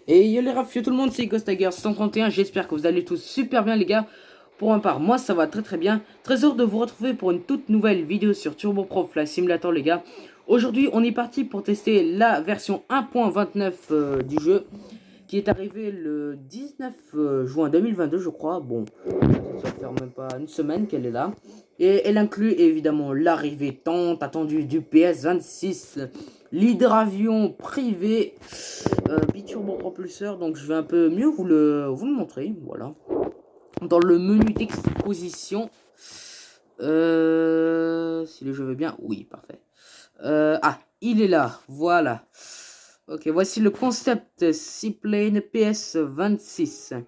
Et yo les raffios tout le monde, c'est Ghost Tiger 131, j'espère que vous allez tous super bien les gars. Pour ma part, moi ça va très bien. Très heureux de vous retrouver pour une toute nouvelle vidéo sur Turbo Pro Flight Simulator les gars. Aujourd'hui on est parti pour tester la version 1.29 du jeu, qui est arrivée le 19 juin 2022 je crois. Bon, ça va faire même pas une semaine qu'elle est là. Et elle inclut évidemment l'arrivée tant attendue du PS26, l'hydravion privé, biturbo propulseur. Donc je vais un peu mieux vous le montrer, voilà. Dans le menu d'exposition, si le jeu veut bien, oui, parfait. Il est là, voilà. Ok, voici le concept Seaplane PS26.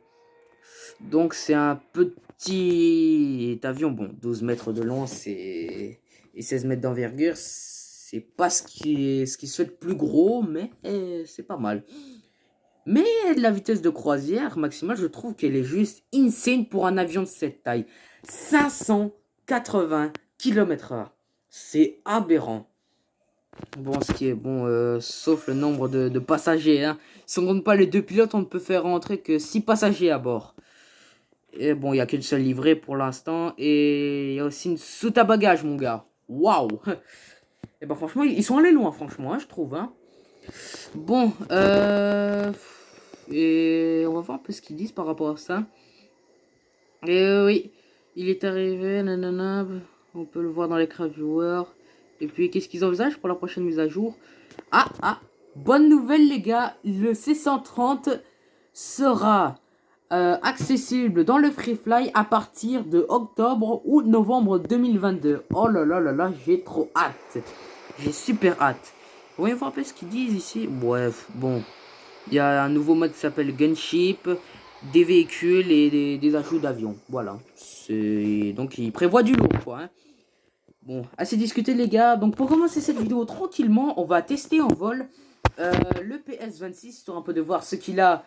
Donc c'est un petit avion, bon, 12 mètres de long et 16 mètres d'envergure. C'est pas ce qui se fait de plus gros, mais c'est pas mal. Mais la vitesse de croisière maximale, je trouve qu'elle est juste insane pour un avion de cette taille. 580 km/h. C'est aberrant. Bon, ce qui est bon, sauf le nombre de passagers. Hein. Si on compte pas les deux pilotes, on ne peut faire rentrer que 6 passagers à bord. Et bon, il n'y a qu'une seule livrée pour l'instant. Et il y a aussi une soute à bagages, mon gars. Waouh! Et ben franchement, ils sont allés loin, franchement, hein, je trouve. Hein. Bon, et on va voir un peu ce qu'ils disent par rapport à ça. Et oui, il est arrivé, nanana, on peut le voir dans l'écran viewer. Et puis, qu'est-ce qu'ils envisagent pour la prochaine mise à jour? Bonne nouvelle les gars, le C130 sera accessible dans le Freefly à partir de octobre ou novembre 2022. Oh là là là là, j'ai trop hâte. J'ai super hâte. Voyons voir un peu ce qu'ils disent ici. Bref, bon. Il y a un nouveau mode qui s'appelle Gunship, des véhicules et des ajouts d'avions. Voilà. Donc il prévoit du lourd, quoi. Hein. Bon, assez discuté les gars. Donc pour commencer cette vidéo tranquillement, on va tester en vol le PS26, histoire un peu de voir ce qu'il a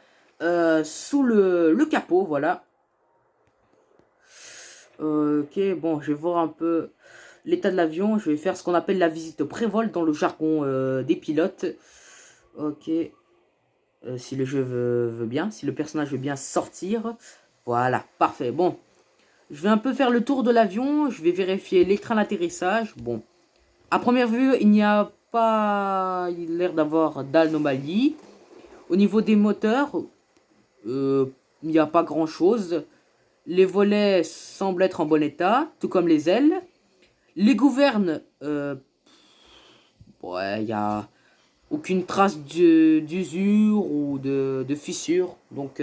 sous le capot, voilà. Ok, bon, je vais voir un peu l'état de l'avion. Je vais faire ce qu'on appelle la visite pré-vol dans le jargon des pilotes. Ok. Si le jeu veut bien, si le personnage veut bien sortir. Voilà, parfait. Bon, je vais un peu faire le tour de l'avion. Je vais vérifier l'écran d'atterrissage. Bon, à première vue, il n'y a pas l'air d'avoir d'anomalie. Au niveau des moteurs, il n'y a pas grand chose. Les volets semblent être en bon état, tout comme les ailes. Les gouvernes, ouais, il y a aucune trace d'usure ou de fissure. Donc,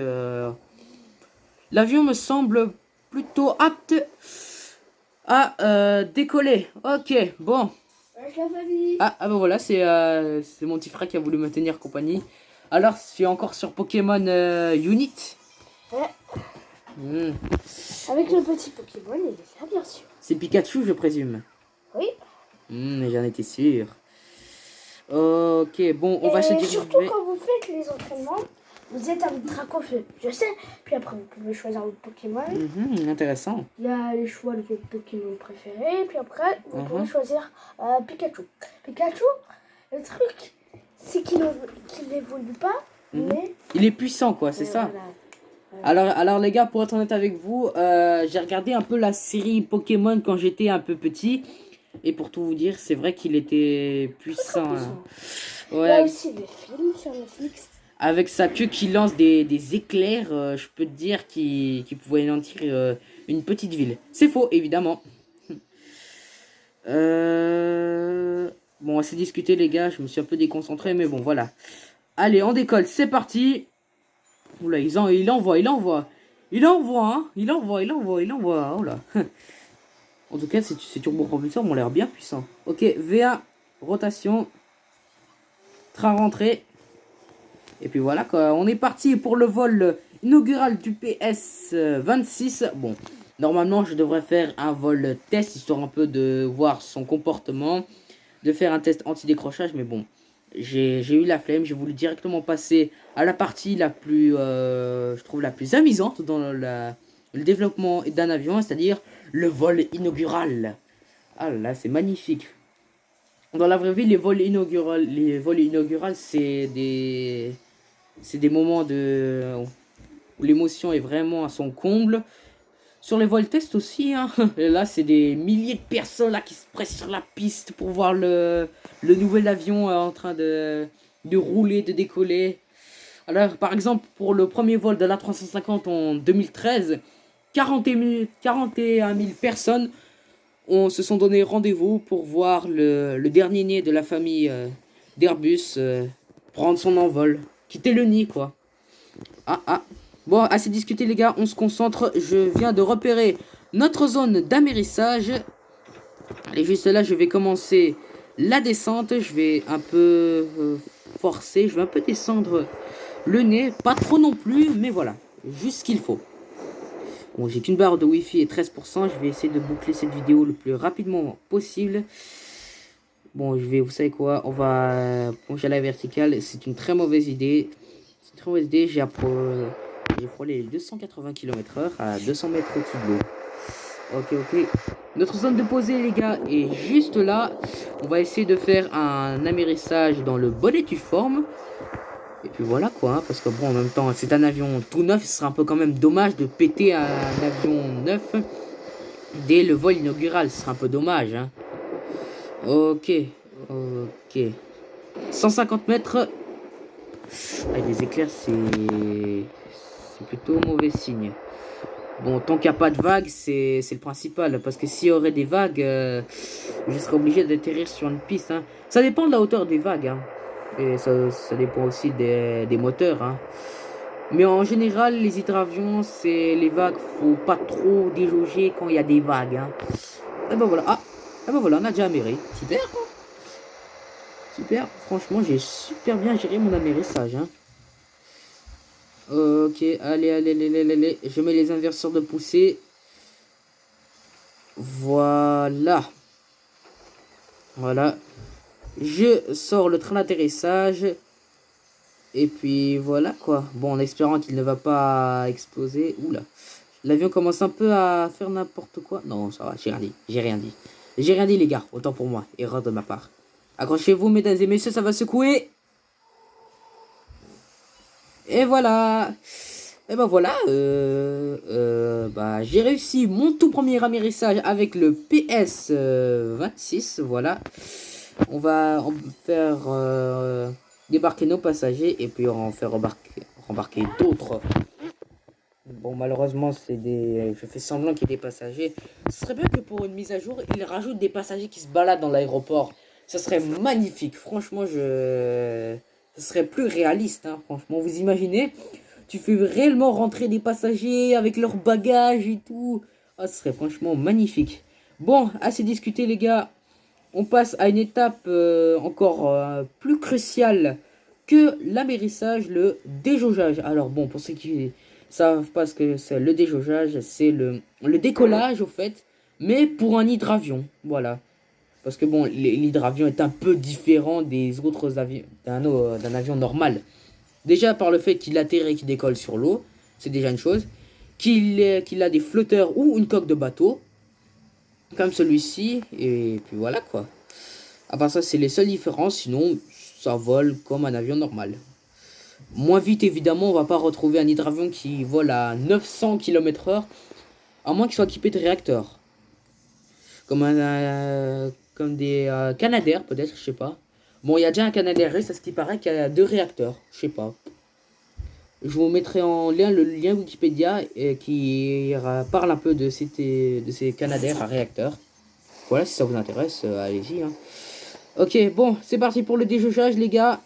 l'avion me semble plutôt apte à décoller. Ok, bon. Ben voilà, c'est mon petit frère qui a voulu me tenir compagnie. Alors, je suis encore sur Pokémon Unit. Ouais. Avec le petit Pokémon, il est là, bien sûr. C'est Pikachu, je présume. Oui. J'en étais sûr. Ok, bon, on va se diriger. Surtout quand vous faites les entraînements, vous êtes avec Dracofeu, je sais. Puis après, vous pouvez choisir votre Pokémon. Intéressant. Il y a les choix de votre Pokémon préféré. Puis après, vous pouvez choisir Pikachu. Pikachu, le truc, c'est qu'il n'évolue pas, mais... Il est puissant, quoi, c'est ça. Alors les gars, pour être honnête avec vous, j'ai regardé un peu la série Pokémon quand j'étais un peu petit. Et pour tout vous dire, c'est vrai qu'il était puissant. Hein. Ouais. Il y a aussi des films sur Netflix. Avec sa queue qui lance des éclairs, je peux te dire qu'il pouvait anéantir une petite ville. C'est faux, évidemment. Bon, on va se discuter les gars, je me suis un peu déconcentré, mais bon, voilà. Allez, on décolle, c'est parti. Oula, il envoie. Il envoie, hein. Il envoie. Oh là. En tout cas, ces turbopropulseurs ont l'air bien puissants. Ok, V1, rotation. Train rentré. Et puis voilà, quoi. On est parti pour le vol inaugural du PS26. Bon, normalement, je devrais faire un vol test, histoire un peu de voir son comportement. De faire un test anti-décrochage, mais bon. J'ai eu la flemme, j'ai voulu directement passer à la partie la plus, je trouve la plus amusante dans le développement d'un avion, c'est-à-dire le vol inaugural. Ah là, c'est magnifique. Dans la vraie vie, les vols inauguraux, c'est des C'est des moments où l'émotion est vraiment à son comble. Sur les vols test aussi, hein. Et là, c'est des milliers de personnes là qui se pressent sur la piste pour voir le nouvel avion en train de rouler, de décoller. Alors, par exemple, pour le premier vol de l'A350 en 2013, 41 000 personnes se sont donné rendez-vous pour voir le dernier né de la famille d'Airbus prendre son envol, quitter le nid, quoi. Ah, ah. Bon, assez discuté, les gars, on se concentre. Je viens de repérer notre zone d'amérissage. Et juste là, je vais commencer la descente. Je vais un peu forcer. Je vais un peu descendre le nez. Pas trop non plus, mais voilà. Juste ce qu'il faut. Bon, j'ai qu'une barre de Wi-Fi et 13%. Je vais essayer de boucler cette vidéo le plus rapidement possible. Bon, vous savez quoi, on va plonger à la verticale. C'est une très mauvaise idée. C'est une très mauvaise idée. J'ai frôlé les 280 km/h à 200 mètres au-dessus de l'eau. Ok, ok. Notre zone de posée, les gars, est juste là. On va essayer de faire un amérissage dans le bon étuforme. Et puis voilà quoi, hein, parce que bon, en même temps, c'est un avion tout neuf. Ce serait un peu quand même dommage de péter un avion neuf dès le vol inaugural. Ce serait un peu dommage, hein. Ok, ok. 150 mètres. Avec des éclairs, c'est plutôt mauvais signe. Bon, tant qu'il n'y a pas de vagues, c'est le principal. Parce que s'il y aurait des vagues, je serais obligé d'atterrir sur une piste, hein. Ça dépend de la hauteur des vagues, hein. Et ça dépend aussi des moteurs, hein. Mais en général, les hydravions, c'est les vagues, faut pas trop déjauger quand il y a des vagues, hein. Et ben voilà. Ah, et ben voilà, on a déjà améré. Super, quoi. Super, franchement, j'ai super bien géré mon amérissage, hein. Ok, allez, allez, allez, allez, allez. Je mets les inverseurs de poussée. Voilà. Voilà. Je sors le train d'atterrissage. Et puis voilà quoi. Bon, en espérant qu'il ne va pas exploser. Oula. L'avion commence un peu à faire n'importe quoi. Non, ça va, j'ai rien dit. J'ai rien dit. J'ai rien dit, les gars. Autant pour moi. Erreur de ma part. Accrochez-vous, mesdames et messieurs, ça va secouer. Et voilà. Et ben voilà. Bah, j'ai réussi mon tout premier amérissage avec le PS 26. Voilà. On va faire débarquer nos passagers et puis on en faire rembarquer d'autres. Bon, malheureusement, je fais semblant qu'il y ait des passagers. Ce serait bien que pour une mise à jour, ils rajoutent des passagers qui se baladent dans l'aéroport. Ça serait magnifique. Franchement, ce serait plus réaliste, hein, franchement. Vous imaginez, tu fais réellement rentrer des passagers avec leurs bagages et tout. Ah, ce serait franchement magnifique. Bon, assez discuté, les gars. On passe à une étape encore plus cruciale que l'amérissage, le déjaugeage. Alors bon, pour ceux qui savent pas ce que c'est le déjaugeage, c'est le décollage au fait, mais pour un hydravion, voilà. Parce que bon, l'hydravion est un peu différent des autres avions, d'un avion normal. Déjà par le fait qu'il atterrit et qu'il décolle sur l'eau, c'est déjà une chose. Qu'il a des flotteurs ou une coque de bateau, comme celui-ci, et puis voilà quoi. À part ça, c'est les seules différences, sinon ça vole comme un avion normal. Moins vite évidemment, on va pas retrouver un hydravion qui vole à 900 km/h, à moins qu'il soit équipé de réacteurs. Comme des Canadair peut-être, je sais pas. Bon, il y a déjà un Canadair russe, à ce qui paraît qu'il y a 2 réacteurs, je sais pas. Je vous mettrai en lien le lien Wikipédia qui parle un peu de ces Canadair à réacteurs. Voilà, si ça vous intéresse, allez-y, hein. Ok, bon, c'est parti pour le déjaugeage, les gars.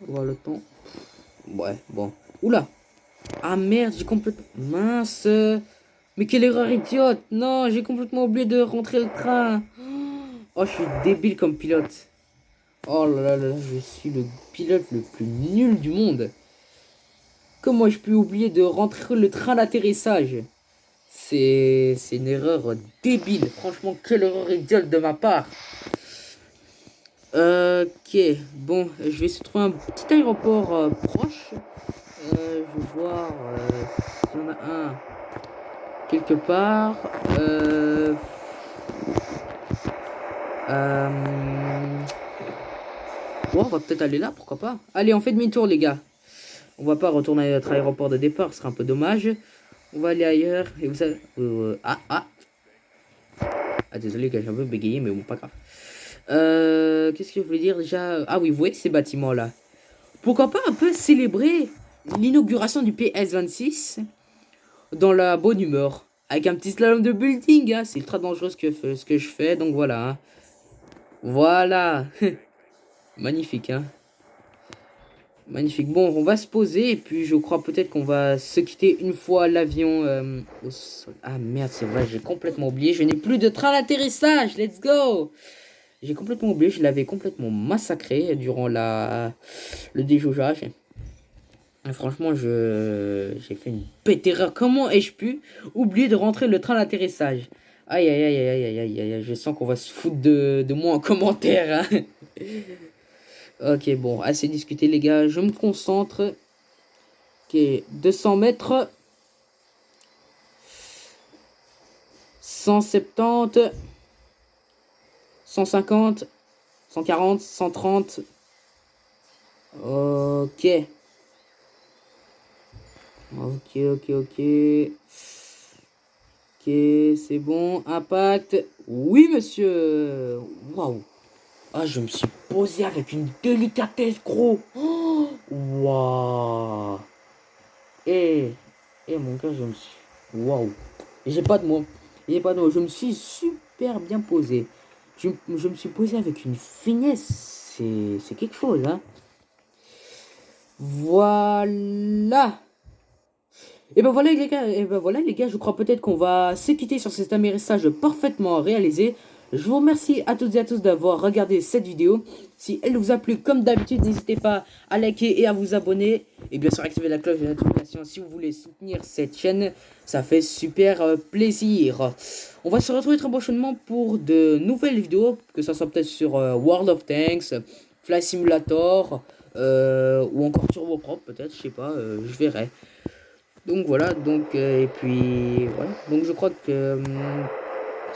On va voir le temps. Ouais, bon. Oula. Ah merde, j'ai complètement... Mince. Mais quelle erreur idiote. Non, j'ai complètement oublié de rentrer le train. Oh, je suis débile comme pilote. Oh là là là, je suis le pilote le plus nul du monde. Comment je peux oublier de rentrer le train d'atterrissage? C'est une erreur débile. Franchement, quelle erreur idiote de ma part. Ok, bon, je vais se trouver un petit aéroport proche. Je vais voir s'il y en a un quelque part. Bon, on va peut-être aller là, pourquoi pas. Allez, on fait demi-tour, les gars. On va pas retourner à notre aéroport de départ, ce serait un peu dommage. On va aller ailleurs. Et vous savez... Ah, désolé, les gars, j'ai un peu bégayé, mais bon, pas grave. Qu'est-ce que je voulais dire déjà? Ah oui, vous voyez ces bâtiments-là. Pourquoi pas un peu célébrer l'inauguration du PS26 dans la bonne humeur. Avec un petit slalom de building, hein. C'est ultra dangereux ce que je fais, donc voilà. Hein. Voilà. Magnifique, hein. Magnifique. Bon, on va se poser et puis je crois peut-être qu'on va se quitter une fois l'avion au sol. Ah merde, c'est vrai, j'ai complètement oublié. Je n'ai plus de train d'atterrissage. Let's go. J'ai complètement oublié, je l'avais complètement massacré durant le déjaugeage. Et franchement, j'ai fait une bête erreur. Comment ai-je pu oublier de rentrer le train d'atterrissage? Aïe, aïe, aïe, aïe, aïe, aïe, aïe, aïe, je sens qu'on va se foutre de moi en commentaire. Hein. Ok, bon, assez discuté, les gars. Je me concentre. Ok, 200 mètres. 170. 150. 140. 130. Ok. Ok, ok, ok. Ok, c'est bon. Impact. Oui, monsieur. Waouh. Ah, je me suis posé avec une délicatesse, gros. Oh, waouh. Mon gars, je me suis... Waouh. J'ai pas de mots. J'ai pas de mots. Je me suis super bien posé. Je me suis posé avec une finesse. C'est quelque chose, hein. Voilà. Et ben voilà les gars, je crois peut-être qu'on va se quitter sur cet atterrissage parfaitement réalisé. Je vous remercie à toutes et à tous d'avoir regardé cette vidéo. Si elle vous a plu, comme d'habitude, n'hésitez pas à liker et à vous abonner. Et bien sûr, activer la cloche de notification si vous voulez soutenir cette chaîne. Ça fait super plaisir. On va se retrouver très prochainement pour de nouvelles vidéos. Que ça soit peut-être sur World of Tanks, Flight Simulator, ou encore Turboprop, peut-être, je sais pas, je verrai. Donc voilà, donc et puis voilà. Donc je crois que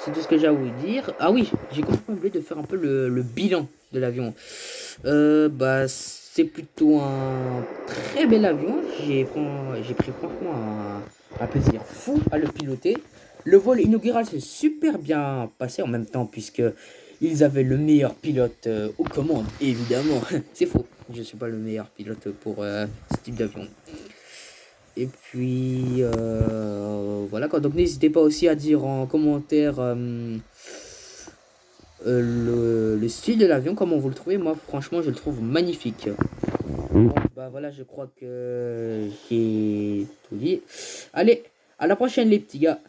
c'est tout ce que j'ai à vous dire. Ah oui, j'ai complètement oublié de faire un peu le bilan de l'avion. Bah c'est plutôt un très bel avion. J'ai pris franchement un plaisir fou à le piloter. Le vol inaugural s'est super bien passé en même temps puisque ils avaient le meilleur pilote aux commandes, évidemment. C'est faux, je suis pas le meilleur pilote pour ce type d'avion. Et puis voilà quoi. Donc n'hésitez pas aussi à dire en commentaire le style de l'avion, comment vous le trouvez. Moi franchement je le trouve magnifique. Bon, bah voilà, je crois que j'ai tout dit. Allez, à la prochaine les petits gars.